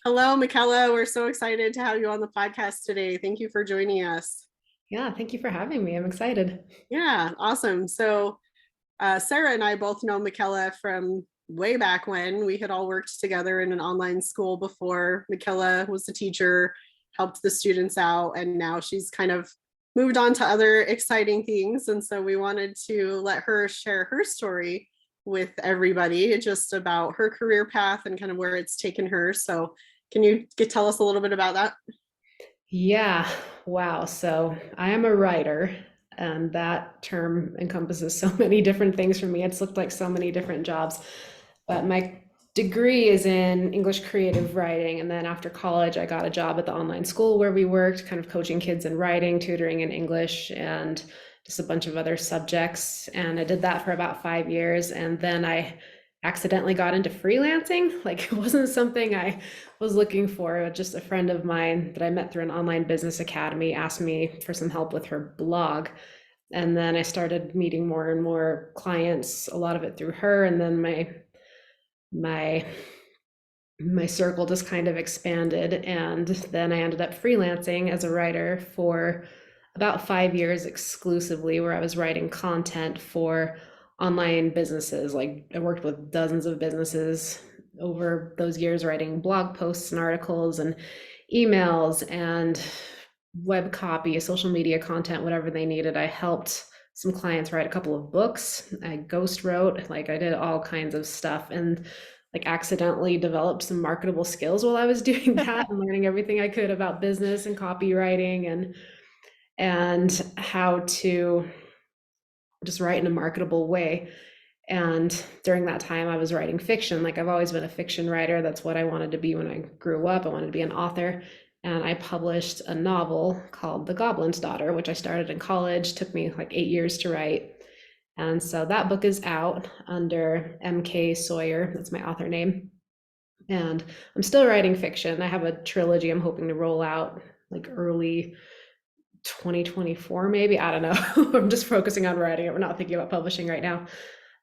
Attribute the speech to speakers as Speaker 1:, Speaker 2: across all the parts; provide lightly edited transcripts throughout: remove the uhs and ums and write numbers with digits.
Speaker 1: Hello, McKella. We're so excited to have you on the podcast today. Thank you for joining us.
Speaker 2: Yeah, thank you for having me. I'm excited.
Speaker 1: Yeah, awesome. Sarah and I both know McKella from way back when we had all worked together in an online school before. McKella was the teacher, helped the students out, and now she's kind of moved on to other exciting things. And so we wanted to let her share her story with everybody just about her career path and kind of where it's taken her. So can you tell us a little bit about that?
Speaker 2: Yeah, wow. So I am a writer, and that term encompasses so many different things for me. It's looked like so many different jobs. But my degree is in English creative writing. And then after college, I got a job at the online school where we worked, kind of coaching kids in writing, tutoring in English, and just a bunch of other subjects. And I did that for about 5 years. And then I accidentally got into freelancing. Like it wasn't something I was looking for. Just a friend of mine that I met through an online business academy asked me for some help with her blog. And then I started meeting more and more clients, a lot of it through her. And then my my circle just kind of expanded, and then I ended up freelancing as a writer for about 5 years exclusively, where I was writing content for online businesses. Like I worked with dozens of businesses over those years, writing blog posts and articles and emails and web copy, social media content, whatever they needed. I helped some clients write a couple of books. I ghost wrote, like I did all kinds of stuff, and like accidentally developed some marketable skills while I was doing that and learning everything I could about business and copywriting and how to just write in a marketable way. And during that time, I was writing fiction. Like I've always been a fiction writer. That's what I wanted to be when I grew up. I wanted to be an author. And I published a novel called The Goblin's Daughter, which I started in college. Took me like 8 years to write. And so that book is out under Sawyer. That's my author name. And I'm still writing fiction. I have a trilogy I'm hoping to roll out like early 2024, maybe. I don't know. I'm just focusing on writing it. We're not thinking about publishing right now.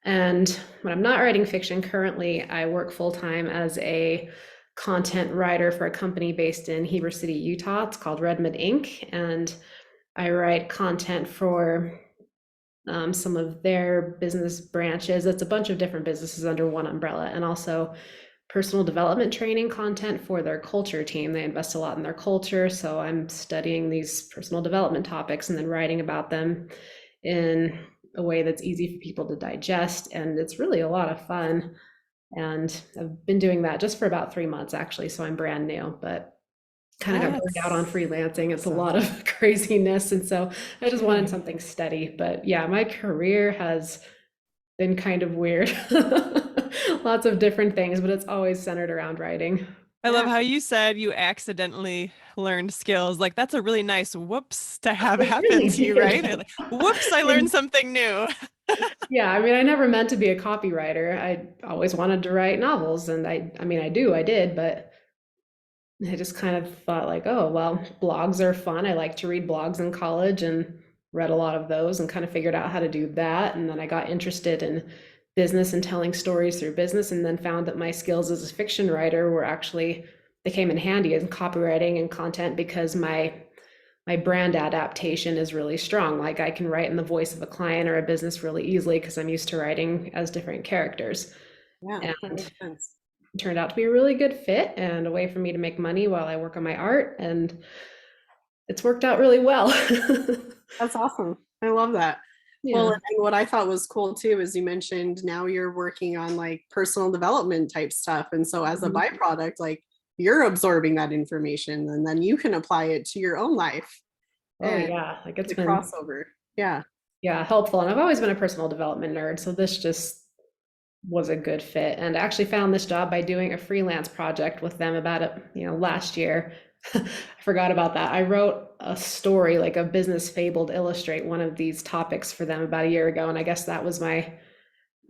Speaker 2: And when I'm not writing fiction currently, I work full time as a content writer for a company based in Heber City, Utah. It's called Redmond Inc. And I write content for some of their business branches. It's a bunch of different businesses under one umbrella, and also personal development training content for their culture team. They invest a lot in their culture. So I'm studying these personal development topics and then writing about them in a way that's easy for people to digest. And it's really a lot of fun. And I've been doing that just for about 3 months, actually. So I'm brand new, but kind of got burned out on
Speaker 1: That's
Speaker 2: freelancing. It's a
Speaker 1: awesome.
Speaker 2: lot of craziness. And so I just wanted
Speaker 1: Okay.
Speaker 2: something steady. But yeah, my career has been kind of weird. Lots of different things, but it's always centered around writing.
Speaker 3: I love
Speaker 1: Yeah,
Speaker 3: how you said you accidentally learned skills. Like that's a really nice whoops to have
Speaker 2: It
Speaker 3: happen
Speaker 2: really
Speaker 3: to you,
Speaker 2: did.
Speaker 3: right? Like, whoops, I learned
Speaker 2: And
Speaker 3: something new.
Speaker 2: yeah, I mean, I never meant to be a copywriter. I always wanted to write novels, and I did, but I just kind of thought like, oh, well, blogs are fun. I like to read blogs in college and read a lot of those and kind of figured out how to do that. And then I got interested in business and telling stories through business, and then found that my skills as a fiction writer were actually, they came in handy in copywriting and content because my brand adaptation is really strong. Like I can write in the voice of a client or a business really easily because I'm used to writing as different characters.
Speaker 1: yeah, that
Speaker 2: And
Speaker 1: makes sense.
Speaker 2: it turned out to be a really good fit and a way for me to make money while I work on my art. And it's worked out really well.
Speaker 1: That's awesome. I love that. Well,
Speaker 2: Yeah.
Speaker 1: and what I thought was cool too is you mentioned now you're working on like personal development type stuff. And so as a
Speaker 2: Mhm.
Speaker 1: byproduct, like you're absorbing that information and then you can apply it to your own life
Speaker 2: Oh
Speaker 1: and
Speaker 2: yeah. Like it's
Speaker 1: the
Speaker 2: been,
Speaker 1: crossover. Yeah.
Speaker 2: yeah, helpful. And I've always been a personal development nerd. So this just was a good fit. And I actually found this job by doing a freelance project with them about it, last year. I forgot about that. I wrote a story, like a business fable to illustrate one of these topics for them about a year ago. And I guess that was my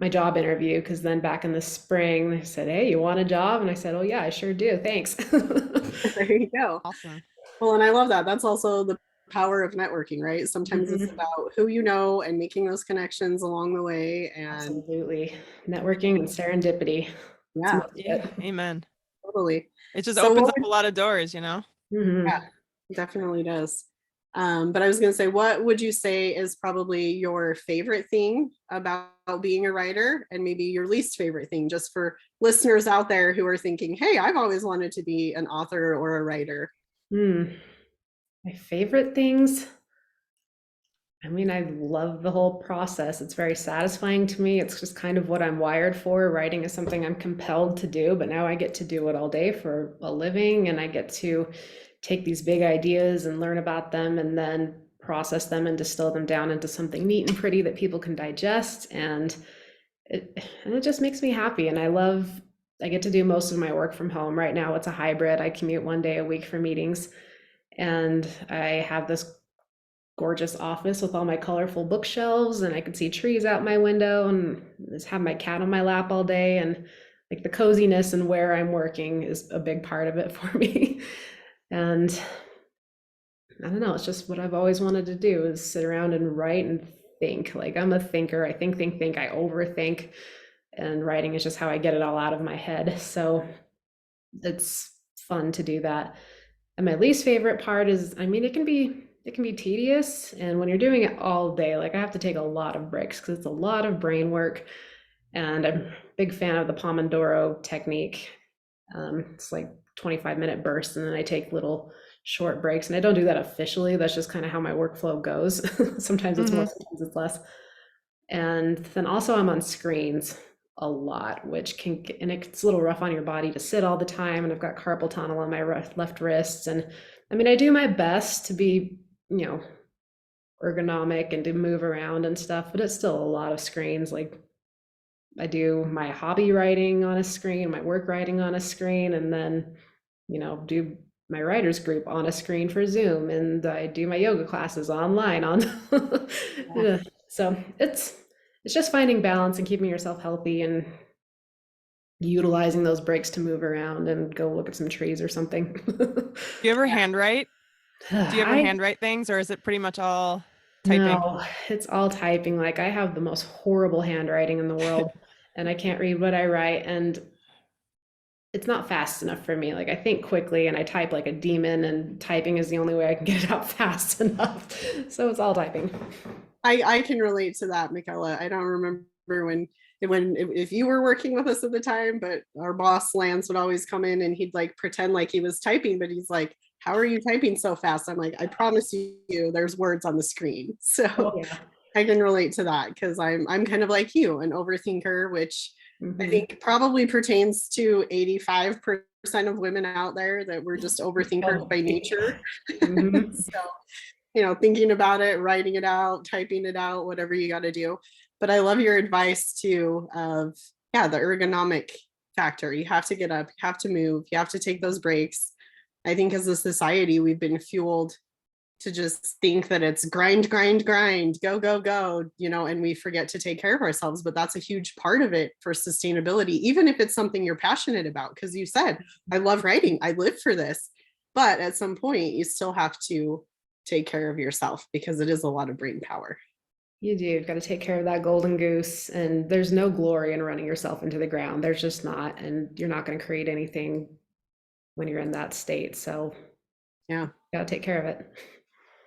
Speaker 2: job interview, because then back in the spring they said, hey, you want a job? And I said, oh yeah, I sure do, thanks.
Speaker 1: There you go.
Speaker 3: Awesome.
Speaker 1: Well, and I love that. That's also the power of networking, right? Sometimes it's
Speaker 2: Mhm.
Speaker 1: about who you know and making those connections along the way. And
Speaker 2: Absolutely. Networking and serendipity. It's
Speaker 1: yeah,
Speaker 2: most of
Speaker 3: Yeah,
Speaker 2: it.
Speaker 3: amen.
Speaker 1: Totally.
Speaker 3: It just
Speaker 1: So
Speaker 3: opens
Speaker 1: what
Speaker 3: up a lot of doors, you know?
Speaker 2: Mhm.
Speaker 1: yeah, definitely does. But I was going to say, what would you say is probably your favorite thing about being a writer, and maybe your least favorite thing, just for listeners out there who are thinking, hey, I've always wanted to be an author or a writer?
Speaker 2: Hmm. My favorite things. I mean, I love the whole process. It's very satisfying to me. It's just kind of what I'm wired for. Writing is something I'm compelled to do, but now I get to do it all day for a living, and I get to take these big ideas and learn about them and then process them and distill them down into something neat and pretty that people can digest. And it just makes me happy. And I get to do most of my work from home. Right now, it's a hybrid. I commute 1 day a week for meetings, and I have this gorgeous office with all my colorful bookshelves, and I can see trees out my window and just have my cat on my lap all day. And like the coziness and where I'm working is a big part of it for me. And I don't know, it's just what I've always wanted to do, is sit around and write and think. Like, I'm a thinker. I think, I overthink, and writing is just how I get it all out of my head. So it's fun to do that. And my least favorite part is, I mean, it can be tedious, and when you're doing it all day, like, I have to take a lot of breaks because it's a lot of brain work. And I'm a big fan of the Pomodoro technique. It's like 25-minute bursts, and then I take little short breaks. And I don't do that officially. That's just kind of how my workflow goes. Sometimes it's more,
Speaker 3: Mhm.
Speaker 2: sometimes it's less. And then also I'm on screens a lot, which and it's a little rough on your body to sit all the time. And I've got carpal tunnel on my left wrist. And I mean, I do my best to be, ergonomic and to move around and stuff, but it's still a lot of screens. Like, I do my hobby writing on a screen, my work writing on a screen, and then, do my writers group on a screen for Zoom, and I do my yoga classes online on.
Speaker 1: Yeah.
Speaker 2: Yeah. So it's just finding balance and keeping yourself healthy and utilizing those breaks to move around and go look at some trees or something.
Speaker 3: Do you ever handwrite? Do you ever
Speaker 2: I
Speaker 3: handwrite things, or is it pretty much all typing?
Speaker 2: No, it's all typing. Like, I have the most horrible handwriting in the world, and I can't read what I write, and it's not fast enough for me. Like, I think quickly and I type like a demon, and typing is the only way I can get it out fast enough. So it's all typing.
Speaker 1: I can relate to that, McKella. I don't remember when if you were working with us at the time, but our boss Lance would always come in and he'd like pretend like he was typing, but he's like, how are you typing so fast? I'm like, I promise you there's words on the screen.
Speaker 2: Oh,
Speaker 1: So
Speaker 2: yeah.
Speaker 1: I can relate to that because I'm kind of like you, an overthinker, which I
Speaker 2: Mhm.
Speaker 1: think probably pertains to 85% of women out there, that we're just overthinkers
Speaker 2: Oh,
Speaker 1: by nature.
Speaker 2: mhm.
Speaker 1: So thinking about it, writing it out, typing it out, whatever you got to do. But I love your advice too of, yeah, the ergonomic factor. You have to get up, you have to move, you have to take those breaks. I think as a society, we've been fueled to just think that it's grind, grind, grind, go, go, go, and we forget to take care of ourselves. But that's a huge part of it for sustainability, even if it's something you're passionate about. Because you said, I love writing, I live for this. But at some point, you still have to take care of yourself because it is a lot of brain power.
Speaker 2: You do. You've got to take care of that golden goose, and there's no glory in running yourself into the ground. There's just not, and you're not going to create anything when you're in that state. So,
Speaker 1: Yeah,
Speaker 2: got to take care of it.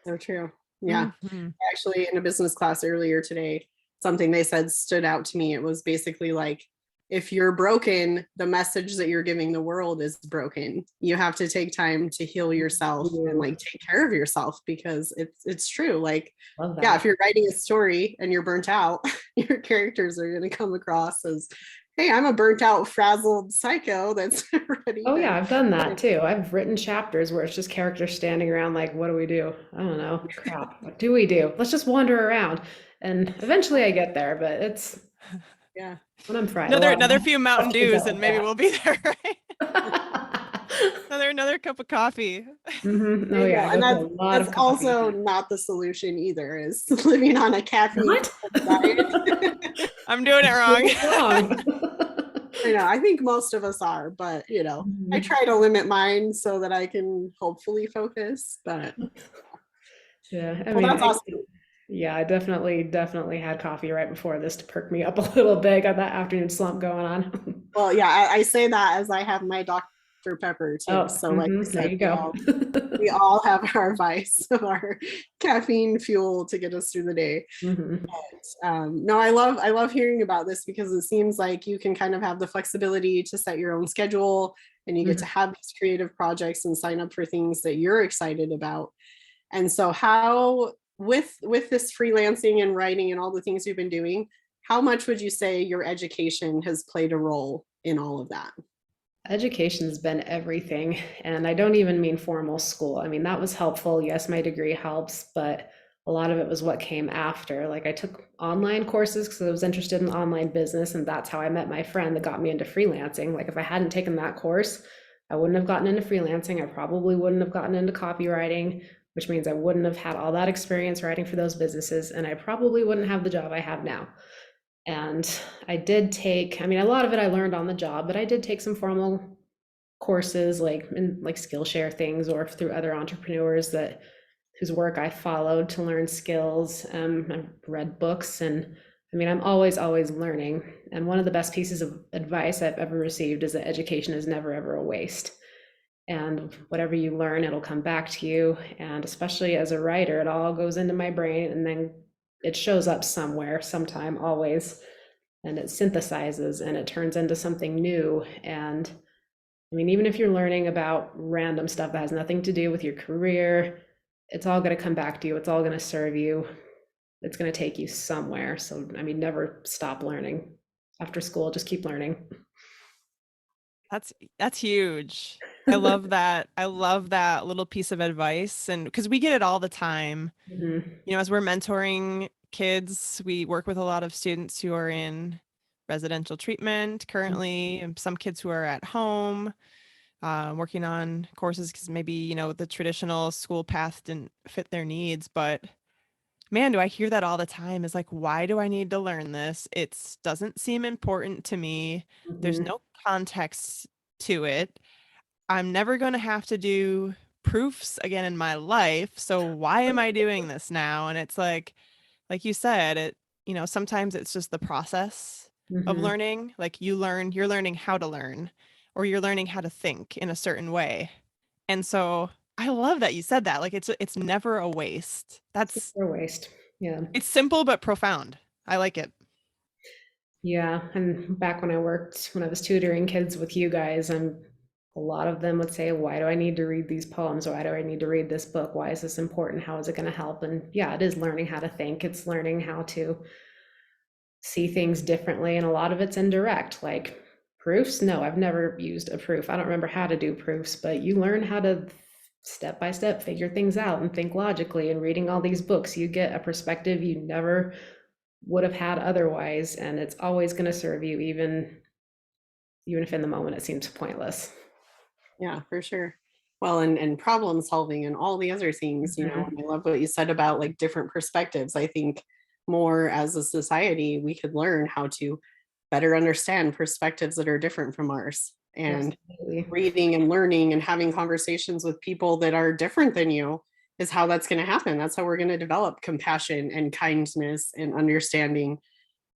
Speaker 1: so true. Yeah.
Speaker 3: Mhm.
Speaker 1: Actually, in a business class earlier today, something they said stood out to me. It was basically like, if you're broken, the message that you're giving the world is broken. You have to take time to heal yourself and like take care of yourself, because it's true. Like,
Speaker 2: Love
Speaker 1: yeah, if
Speaker 2: that.
Speaker 1: you're writing a story and you're burnt out, your characters are going to come across as, hey, I'm a burnt out, frazzled psycho that's ready
Speaker 2: Oh
Speaker 1: to.
Speaker 2: yeah, I've done that too. I've written chapters where it's just characters standing around like, what do we do? I don't know. Crap. What do we do? Let's just wander around. And eventually I get there, but it's
Speaker 1: Yeah.
Speaker 2: when I'm fried.
Speaker 3: Another few Mountain
Speaker 2: Questions
Speaker 3: Dews
Speaker 2: out
Speaker 3: and maybe we'll be there, right?
Speaker 2: like
Speaker 3: Another cup of coffee.
Speaker 2: Oh
Speaker 1: There you
Speaker 2: yeah,
Speaker 1: go.
Speaker 2: I
Speaker 1: And
Speaker 2: go through a lot
Speaker 1: that's
Speaker 2: of coffee.
Speaker 1: also not the solution either, is living on a caffeine
Speaker 2: What?
Speaker 1: diet.
Speaker 3: I'm doing it wrong.
Speaker 2: What's wrong?
Speaker 1: I know, I think most of us are, but I try to limit mine so that I can hopefully focus. But
Speaker 2: Yeah, I
Speaker 1: well,
Speaker 2: mean,
Speaker 1: that's awesome.
Speaker 2: yeah, I definitely had coffee right before this to perk me up a little bit. Got that afternoon slump going on.
Speaker 1: Well, yeah, I say that as I have my doctor's Dr. Pepper too.
Speaker 2: Oh,
Speaker 1: So like you
Speaker 2: there
Speaker 1: said,
Speaker 2: you go.
Speaker 1: we all have our vice of our caffeine fuel to get us through the day.
Speaker 2: Mhm.
Speaker 1: No, I love hearing about this because it seems like you can kind of have the flexibility to set your own schedule, and you get to
Speaker 2: Mhm.
Speaker 1: have these creative projects and sign up for things that you're excited about. And so how with this freelancing and writing and all the things you've been doing, how much would you say your education has played a role in all of that?
Speaker 2: Education's been everything, and I don't even mean formal school. I mean, that was helpful. Yes, my degree helps, but a lot of it was what came after. Like I took online courses because I was interested in online business, and that's how I met my friend that got me into freelancing. Like if I hadn't taken that course, I wouldn't have gotten into freelancing. I probably wouldn't have gotten into copywriting, which means I wouldn't have had all that experience writing for those businesses, and I probably wouldn't have the job I have now. And I did take, I mean, a lot of it I learned on the job, but I did take some formal courses like in like Skillshare things or through other entrepreneurs that whose work I followed to learn skills. I've read books, and I mean, I'm always learning. And one of the best pieces of advice I've ever received is that education is never ever a waste. And whatever you learn, it'll come back to you. And especially as a writer, it all goes into my brain and then it shows up somewhere, sometime, always. And it synthesizes and it turns into something new. And I mean, even if you're learning about random stuff that has nothing to do with your career, it's all going to come back to you. It's all going to serve you. It's going to take you somewhere. So, I mean, never stop learning. After school, just keep learning.
Speaker 3: That's huge. I love that. I love that little piece of advice. And because we get it all the time,
Speaker 2: Mhm.
Speaker 3: as we're mentoring kids, we work with a lot of students who are in residential treatment currently, and some kids who are at home, working on courses because maybe, the traditional school path didn't fit their needs. But man, do I hear that all the time is like, why do I need to learn this? It doesn't seem important to me. There's
Speaker 2: Mhm.
Speaker 3: no context to it. I'm never going to have to do proofs again in my life. So why am I doing this now? And it's like you said, sometimes it's just the process of
Speaker 2: Mhm.
Speaker 3: learning. Like you're learning how to learn, or you're learning how to think in a certain way. And so I love that you said that. Like it's never a waste.
Speaker 2: Or waste. Yeah.
Speaker 3: It's simple but profound. I like it.
Speaker 2: Yeah. And back when I was tutoring kids with you guys, a lot of them would say, why do I need to read these poems? Why do I need to read this book? Why is this important? How is it going to help? And yeah, it is learning how to think. It's learning how to see things differently. And a lot of it's indirect, like proofs. No, I've never used a proof. I don't remember how to do proofs, but you learn how to step by step figure things out and think logically. And reading all these books, you get a perspective you never would have had otherwise. And it's always going to serve you, even if in the moment it seems pointless.
Speaker 1: Yeah, for sure. Well, and problem solving and all the other things,
Speaker 2: Mhm.
Speaker 1: and I love what you said about like different perspectives. I think more as a society, we could learn how to better understand perspectives that are different from ours. And
Speaker 2: Absolutely.
Speaker 1: reading and learning and having conversations with people that are different than you is how that's going to happen. That's how we're going to develop compassion and kindness and understanding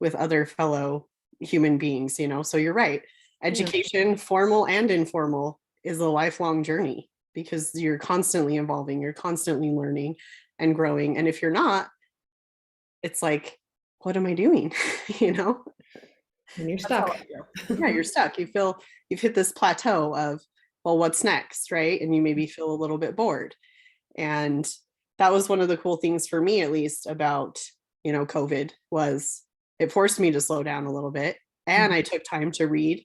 Speaker 1: with other fellow human beings. So you're right.
Speaker 2: Yeah.
Speaker 1: Education, formal and informal, is a lifelong journey because you're constantly evolving, you're constantly learning and growing. And if you're not, it's like, what am I doing? you know,
Speaker 2: And you're
Speaker 1: that's how
Speaker 2: stuck.
Speaker 1: I feel. Yeah, you're stuck. You feel you've hit this plateau of, well, what's next? Right. And you maybe feel a little bit bored. And that was one of the cool things for me, at least about, COVID was it forced me to slow down a little bit. And I took time to read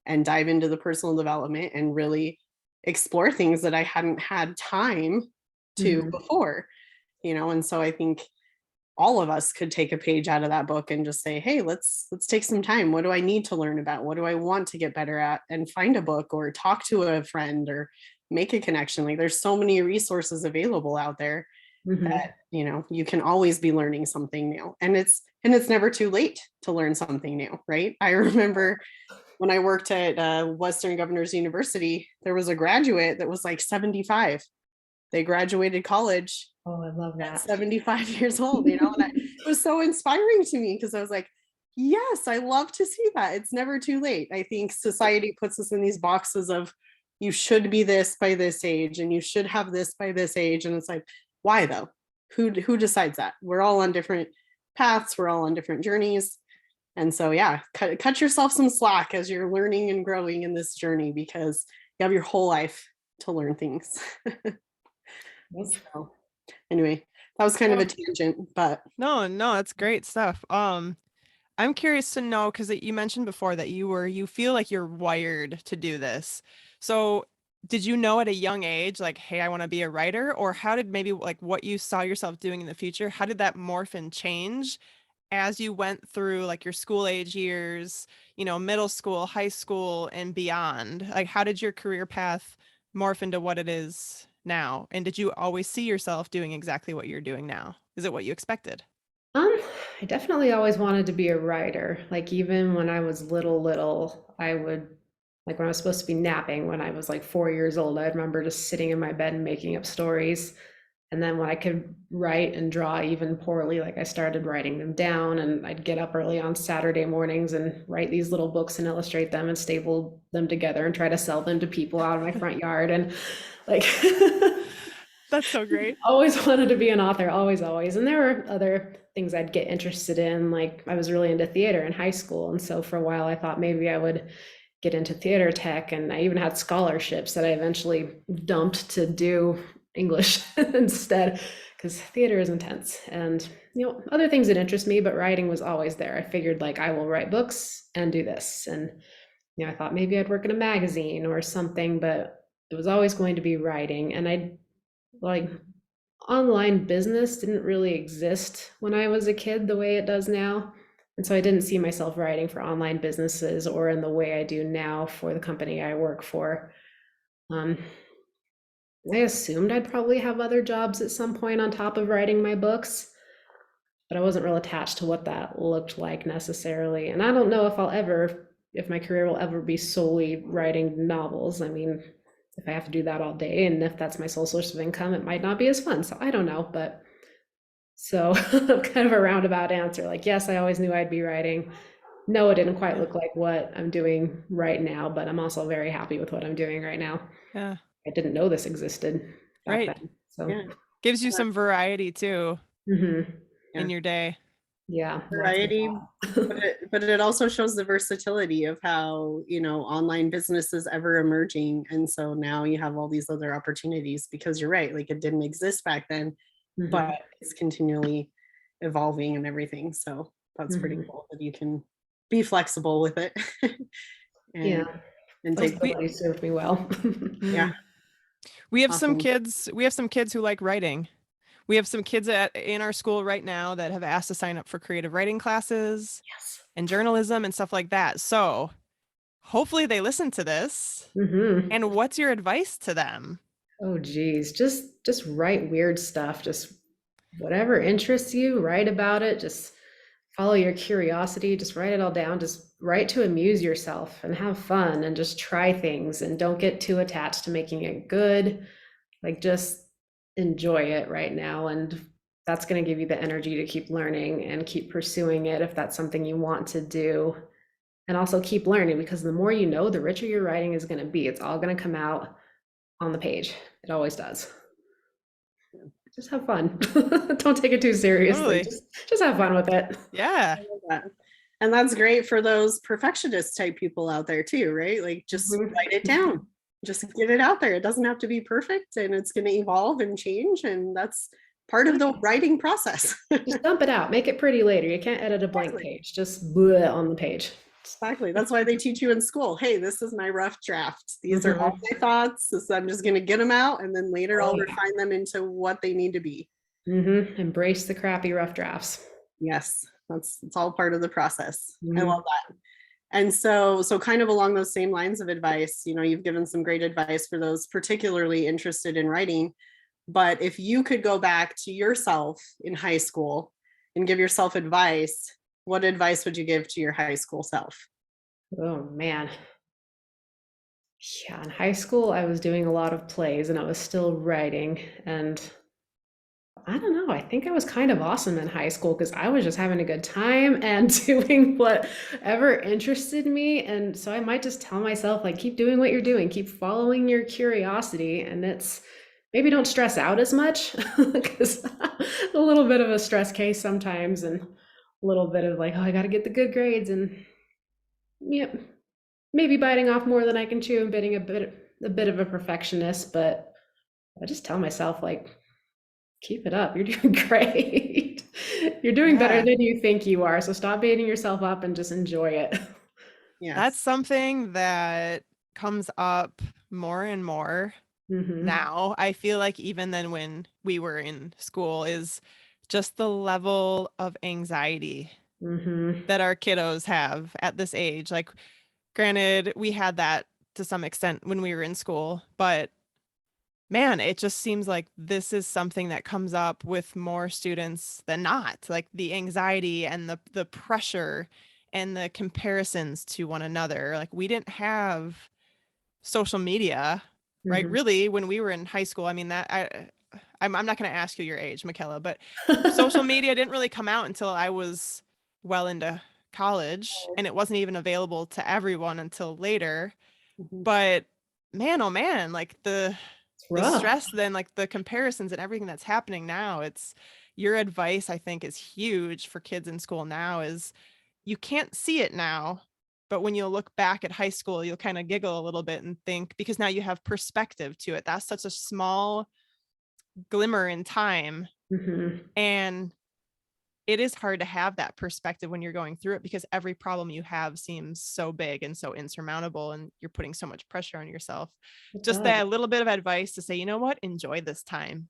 Speaker 1: and dive into the personal development and really explore things that I hadn't had time to
Speaker 2: Mhm.
Speaker 1: before. And so I think all of us could take a page out of that book and just say, hey, let's take some time. What do I need to learn about? What do I want to get better at? And find a book or talk to a friend or make a connection. Like there's so many resources available out there
Speaker 2: Mhm.
Speaker 1: that you can always be learning something new. And it's never too late to learn something new, right? I remember when I worked at Western Governors University, there was a graduate that was like 75. They graduated college
Speaker 2: Oh, I love
Speaker 1: at
Speaker 2: that.
Speaker 1: 75 years old, and it was so inspiring to me because I was like, yes, I love to see that. It's never too late. I think society puts us in these boxes of you should be this by this age and you should have this by this age. And it's like, why though? Who decides that? We're all on different paths, we're all on different journeys. And so yeah, cut yourself some slack as you're learning and growing in this journey, because you have your whole life to learn things. So anyway, that was kind of a tangent, but
Speaker 3: No, that's great stuff. I'm curious to know, because you mentioned before that you feel like you're wired to do this. So did you know at a young age, like, hey, I want to be a writer? Or how did maybe like what you saw yourself doing in the future, how did that morph and change as you went through like your school age years, middle school, high school, and beyond? Like, how did your career path morph into what it is now? And did you always see yourself doing exactly what you're doing now? Is it what you expected?
Speaker 2: Um, I definitely always wanted to be a writer. Like even when I was little, I would like when I was supposed to be napping when I was like 4 years old, I remember just sitting in my bed and making up stories. And then when I could write and draw even poorly, like I started writing them down, and I'd get up early on Saturday mornings and write these little books and illustrate them and staple them together and try to sell them to people out of my front yard. And like
Speaker 3: That's so great.
Speaker 2: always wanted to be an author, always, always. And there were other things I'd get interested in. Like I was really into theater in high school. And so for a while I thought maybe I would get into theater tech. And I even had scholarships that I eventually dumped to do English instead, because theater is intense. And other things that interest me, but writing was always there. I figured like I will write books and do this. And I thought maybe I'd work in a magazine or something, but it was always going to be writing. And I like online business didn't really exist when I was a kid the way it does now. And so I didn't see myself writing for online businesses or in the way I do now for the company I work for. I assumed I'd probably have other jobs at some point on top of writing my books, but I wasn't real attached to what that looked like necessarily. And I don't know if my career will ever be solely writing novels. I mean, if I have to do that all day and if that's my sole source of income, it might not be as fun. So I don't know, but so kind of a roundabout answer. Like, yes, I always knew I'd be writing. No, it didn't quite look like what I'm doing right now, but I'm also very happy with what I'm doing right now.
Speaker 3: Yeah.
Speaker 2: I didn't know this existed back
Speaker 3: Right.
Speaker 2: then. So
Speaker 1: yeah.
Speaker 3: Gives you some variety too
Speaker 2: mhm.
Speaker 3: in your day.
Speaker 2: Yeah,
Speaker 1: Variety, but it also shows the versatility of how online business is ever emerging, and so now you have all these other opportunities, because you're right, like it didn't exist back then, but it's continually evolving and everything. So that's pretty cool that you can be flexible with it.
Speaker 2: Yeah,
Speaker 1: and take
Speaker 2: flexibility served me well.
Speaker 1: yeah.
Speaker 3: We have some
Speaker 1: Awesome.
Speaker 3: kids who like writing. We have some kids in our school right now that have asked to sign up for creative writing classes and journalism and stuff like that. So hopefully they listen to this. And what's your advice to them?
Speaker 2: Oh geez, just write weird stuff. Just whatever interests you, write about it. Just follow your curiosity. Just write it all down. Just write to amuse yourself and have fun and just try things, and don't get too attached to making it good. Like just enjoy it right now, and that's going to give you the energy to keep learning and keep pursuing it if that's something you want to do. And also keep learning, because the more you know, the richer your writing is going to be. It's all going to come out on the page. It always does. Just have fun. Don't take it too seriously.
Speaker 3: Totally.
Speaker 2: Just have fun with it.
Speaker 3: Yeah.
Speaker 1: And that's great for those perfectionist type people out there too, right? Like just write it down, just get it out there. It doesn't have to be perfect, and it's going to evolve and change, and that's part of the writing process.
Speaker 2: Just dump it out. Make it pretty later. You can't edit a blank page. Just bleh on the page.
Speaker 1: Exactly. That's why they teach you in school. Hey, this is my rough draft. These are all my thoughts. So I'm just going to get them out, and then later I'll refine them into what they need to be.
Speaker 2: Embrace the crappy rough drafts.
Speaker 1: Yes, it's all part of the process. I love that. And so kind of along those same lines of advice, you've given some great advice for those particularly interested in writing. But if you could go back to yourself in high school and give yourself advice, what advice would you give to your high school self?
Speaker 2: Oh man. Yeah, in high school I was doing a lot of plays and I was still writing, and I don't know. I think I was kind of awesome in high school because I was just having a good time and doing whatever interested me. And so I might just tell myself, like, keep doing what you're doing, keep following your curiosity. And it's maybe don't stress out as much because a little bit of a stress case sometimes and a little bit of like, oh, I got to get the good grades and yep, maybe biting off more than I can chew and being a bit of a perfectionist. But I just tell myself, like, keep it up. You're doing great. You're doing better
Speaker 3: Yeah.
Speaker 2: than you think you are. So stop beating yourself up and just enjoy it.
Speaker 3: That's
Speaker 1: Yes.
Speaker 3: something that comes up more and more
Speaker 2: Hmm.
Speaker 3: now. I feel like even then when we were in school is just the level of anxiety
Speaker 2: Hmm.
Speaker 3: that our kiddos have at this age. Like, granted, we had that to some extent when we were in school, but man, it just seems like this is something that comes up with more students than not. Like the anxiety and the pressure and the comparisons to one another. Like we didn't have social media, right?
Speaker 2: Hmm.
Speaker 3: Really, when we were in high school, I mean I'm not going to ask you your age, McKella, but social media didn't really come out until I was well into college, and it wasn't even available to everyone until later.
Speaker 1: Mhm.
Speaker 3: But man, oh man, like
Speaker 2: It's
Speaker 3: the
Speaker 2: rough.
Speaker 3: stress, then like the comparisons and everything that's happening now, it's your advice, I think, is huge for kids in school now is you can't see it now, but when you look back at high school, you'll kind of giggle a little bit and think, because now you have perspective to it. That's such a small glimmer in time.
Speaker 2: Hmm.
Speaker 3: And it is hard to have that perspective when you're going through it because every problem you have seems so big and so insurmountable, and you're putting so much pressure on yourself.
Speaker 2: It
Speaker 3: Just
Speaker 2: does.
Speaker 3: that little bit of advice to say, you know what, enjoy this time.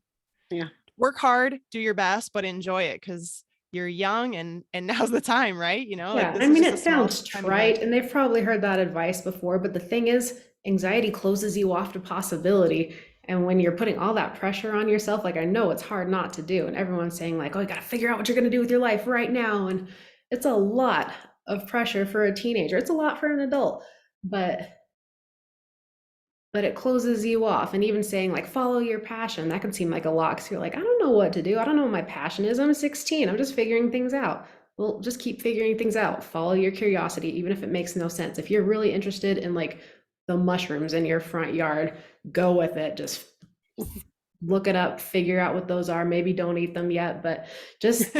Speaker 1: Yeah.
Speaker 3: Work hard, do your best, but enjoy it because you're young and now's the time, right? You know, like
Speaker 2: Yeah. I
Speaker 3: this is
Speaker 2: mean,
Speaker 3: just a
Speaker 2: it
Speaker 3: small
Speaker 2: sounds
Speaker 3: time in life.
Speaker 2: trite, and they've probably heard that advice before, but the thing is, anxiety closes you off to possibility. And when you're putting all that pressure on yourself, like I know it's hard not to do. And everyone's saying, like, oh, you got to figure out what you're going to do with your life right now. And it's a lot of pressure for a teenager. It's a lot for an adult. But it closes you off. And even saying like follow your passion, that can seem like a lot because you're like, I don't know what to do. I don't know what my passion is. I'm 16. I'm just figuring things out. Well, just keep figuring things out. Follow your curiosity, even if it makes no sense. If you're really interested in like the mushrooms in your front yard, go with it. Just look it up, figure out what those are. Maybe don't eat them yet, but just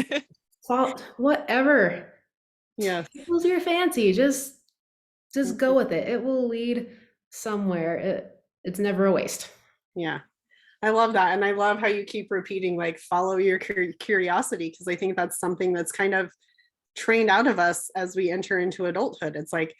Speaker 2: follow whatever
Speaker 1: Yes.
Speaker 2: tickles your fancy. Just go
Speaker 1: Mhm.
Speaker 2: with it. It will lead somewhere. It's never a waste.
Speaker 1: Yeah. I love that. And I love how you keep repeating, like, follow your curiosity, because I think that's something that's kind of trained out of us as we enter into adulthood. It's like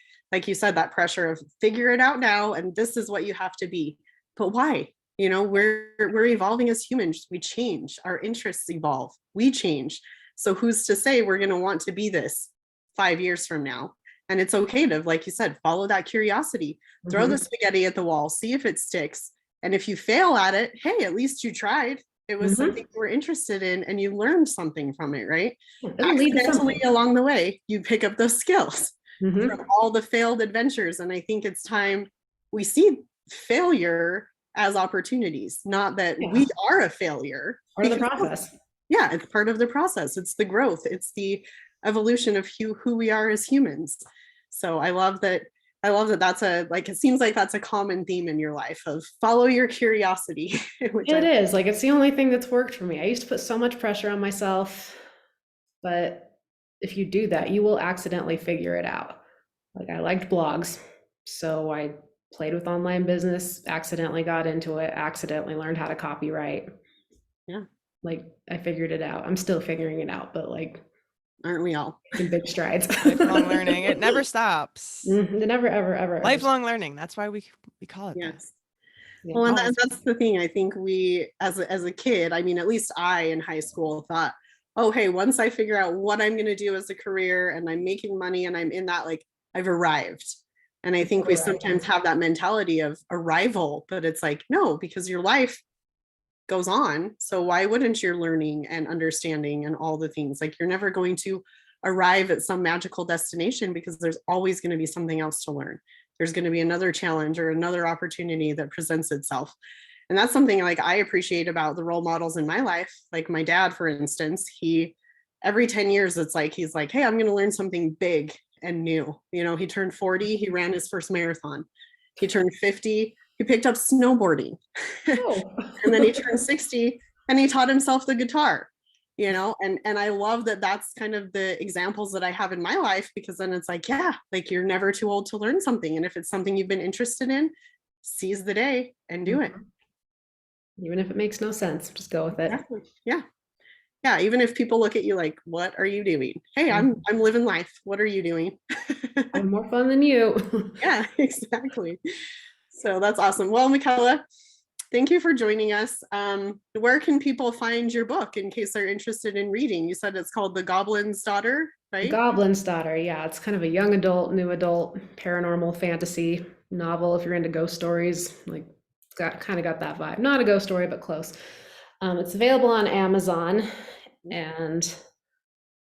Speaker 1: you said, that pressure of figure it out now, and this is what you have to be. But why? You know, we're evolving as humans. We change. Our interests evolve. We change. So who's to say we're going to want to be this 5 years from now? And it's okay to, like you said, follow that curiosity. Throw the
Speaker 2: Mhm,
Speaker 1: spaghetti at the wall, see if it sticks. And if you fail at it, hey, at least you tried. It was something
Speaker 2: mhm.
Speaker 1: you were interested in and you learned something from it, right?
Speaker 2: It'll lead to
Speaker 1: Accidentally
Speaker 2: something.
Speaker 1: along the way, you pick up those skills from
Speaker 2: Mhm.
Speaker 1: all the failed adventures. And I think it's time we see failure as opportunities, not that we
Speaker 2: Yeah,
Speaker 1: are a failure,
Speaker 2: part of the
Speaker 1: because
Speaker 2: process.
Speaker 1: yeah, it's part of the process. It's the growth. It's the evolution of who we are as humans. So I love that. I love that that's a, like, it seems like that's a common theme in your life of follow your curiosity, which
Speaker 2: It
Speaker 1: I,
Speaker 2: is, like, it's the only thing that's worked for me. I used to put so much pressure on myself, but if you do that, you will accidentally figure it out. Like, I liked blogs, so I played with online business, accidentally got into it, accidentally learned how to copyright.
Speaker 1: yeah,
Speaker 2: Like, I figured it out. I'm still figuring it out, but, like,
Speaker 1: aren't we all?
Speaker 2: making big strides.
Speaker 3: Lifelong learning. It never stops.
Speaker 2: It never, ever, ever, ever.
Speaker 3: Lifelong learning. That's why we call it that.
Speaker 1: Yes.
Speaker 2: Yeah.
Speaker 1: Well, and
Speaker 3: Always.
Speaker 1: that's the thing. I think we, as a kid, I mean, at least I in high school thought, oh, hey, once I figure out what I'm going to do as a career and I'm making money and I'm in that, like, I've arrived. And I think we
Speaker 2: Never arrived.
Speaker 1: sometimes have that mentality of arrival, but it's like, no, because your life goes on. So why wouldn't your learning and understanding and all the things, like, you're never going to arrive at some magical destination because there's always going to be something else to learn. There's going to be another challenge or another opportunity that presents itself. And that's something like I appreciate about the role models in my life. Like my dad, for instance, he every 10 years, it's like he's like, hey, I'm going to learn something big and new. You know, he turned 40, he ran his first marathon. He turned 50, he picked up snowboarding.
Speaker 2: Oh.
Speaker 1: And then he turned 60 and he taught himself the guitar. You know, and I love that that's kind of the examples that I have in my life, because then it's like, yeah, like you're never too old to learn something. And if it's something you've been interested in, seize the day and do it.
Speaker 2: Even if it makes no sense, just go with it.
Speaker 1: Exactly. Yeah. Yeah. Even if people look at you like, what are you doing? Hey, I'm living life. What are you doing?
Speaker 2: I'm more fun than you.
Speaker 1: Yeah, exactly. So that's awesome. Well, McKella, thank you for joining us. Where can people find your book in case they're interested in reading? You said it's called The Goblin's Daughter, right?
Speaker 2: Goblin's Daughter. Yeah, it's kind of a young adult, new adult, paranormal fantasy novel. If you're into ghost stories, like it's kind of got that vibe. Not a ghost story, but close. It's available on Amazon, and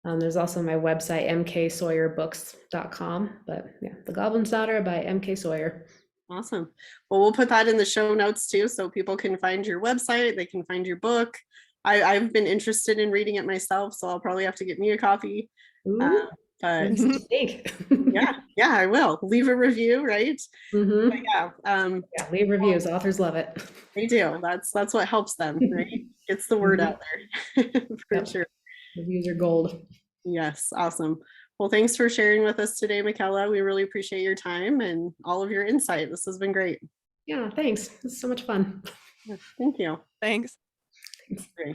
Speaker 2: there's also my website, mksawyerBooks.com. But yeah, The Goblin's Daughter by M.K. Sawyer.
Speaker 1: Awesome. Well, we'll put that in the show notes too, so people can find your website, they can find your book. I've been interested in reading it myself, so I'll probably have to get me a copy.
Speaker 2: Ooh,
Speaker 1: But
Speaker 2: yeah,
Speaker 1: I will leave a review, right?
Speaker 2: mm-hmm.
Speaker 1: But yeah,
Speaker 2: leave reviews. Authors love it.
Speaker 1: they do. That's what helps them, right? Gets the word out there for sure.
Speaker 2: Reviews are gold.
Speaker 1: Yes, awesome. Well, thanks for sharing with us today, McKella. We really appreciate your time and all of your insight. This has been great.
Speaker 2: Yeah, thanks. It's so much fun.
Speaker 1: Thank you.
Speaker 3: Thanks.
Speaker 1: Great.